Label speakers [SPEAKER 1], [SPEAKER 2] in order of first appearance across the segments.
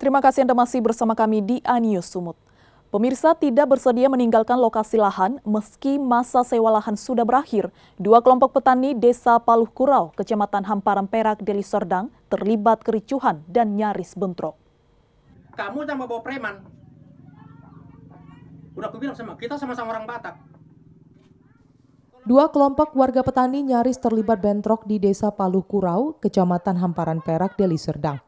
[SPEAKER 1] Terima kasih Anda masih bersama kami di Anius Sumut. Pemirsa tidak bersedia meninggalkan lokasi lahan meski masa sewa lahan sudah berakhir. Dua kelompok petani Desa Paluh Kurau, Kecamatan Hamparan Perak, Deli Serdang terlibat kericuhan dan nyaris bentrok.
[SPEAKER 2] Kamu sama bawa preman. Udah aku bilang kita sama-sama orang Batak.
[SPEAKER 3] Dua kelompok warga petani nyaris terlibat bentrok di Desa Paluh Kurau, Kecamatan Hamparan Perak, Deli Serdang.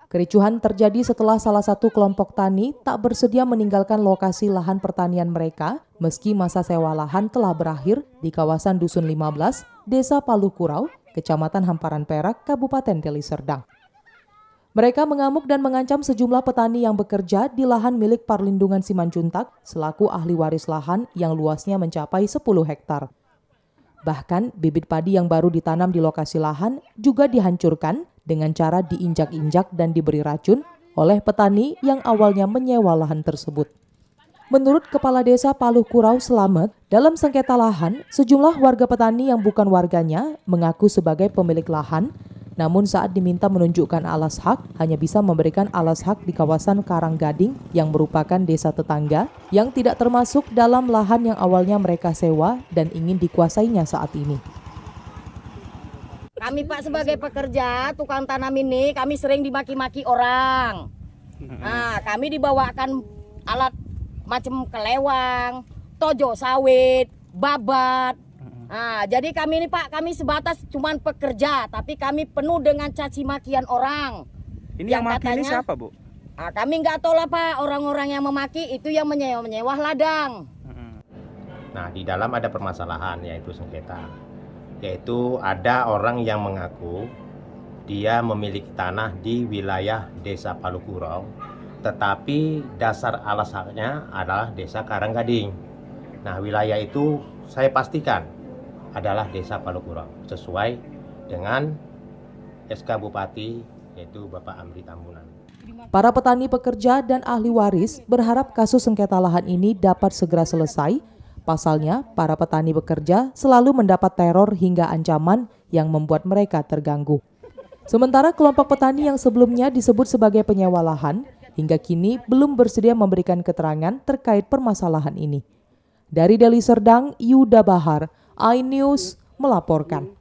[SPEAKER 3] Kericuhan terjadi setelah salah satu kelompok tani tak bersedia meninggalkan lokasi lahan pertanian mereka meski masa sewa lahan telah berakhir di kawasan Dusun 15, Desa Paluh Kurau, Kecamatan Hamparan Perak, Kabupaten Deli Serdang. Mereka mengamuk dan mengancam sejumlah petani yang bekerja di lahan milik Parlindungan Simanjuntak selaku ahli waris lahan yang luasnya mencapai 10 hektar. Bahkan bibit padi yang baru ditanam di lokasi lahan juga dihancurkan dengan cara diinjak-injak dan diberi racun oleh petani yang awalnya menyewa lahan tersebut. Menurut Kepala Desa Paluh Kurau Slamet, dalam sengketa lahan, sejumlah warga petani yang bukan warganya mengaku sebagai pemilik lahan, namun saat diminta menunjukkan alas hak, hanya bisa memberikan alas hak di kawasan Karanggading yang merupakan desa tetangga yang tidak termasuk dalam lahan yang awalnya mereka sewa dan ingin dikuasainya saat ini.
[SPEAKER 4] Kami Pak sebagai pekerja, tukang tanam ini, kami sering dimaki-maki orang. Nah, kami dibawakan alat macam kelewang, tojo sawit, babat. Nah, jadi kami ini Pak, kami sebatas cuman pekerja, tapi kami penuh dengan caci makian orang.
[SPEAKER 5] Ini yang maki ini siapa, Bu?
[SPEAKER 4] Nah, kami nggak tahu lah Pak, orang-orang yang memaki itu yang menyewa ladang.
[SPEAKER 2] Nah, di dalam ada permasalahan yaitu sengketa. Yaitu ada orang yang mengaku dia memiliki tanah di wilayah Desa Paluh Kurau, tetapi dasar alas haknya adalah Desa Karanggading. Nah, wilayah itu saya pastikan adalah Desa Paluh Kurau sesuai dengan SK Bupati yaitu Bapak Amri Tambunan.
[SPEAKER 3] Para petani pekerja dan ahli waris berharap kasus sengketa lahan ini dapat segera selesai. Pasalnya, para petani bekerja selalu mendapat teror hingga ancaman yang membuat mereka terganggu. Sementara kelompok petani yang sebelumnya disebut sebagai penyewa lahan, hingga kini belum bersedia memberikan keterangan terkait permasalahan ini. Dari Deli Serdang, Yuda Bahar, iNews melaporkan.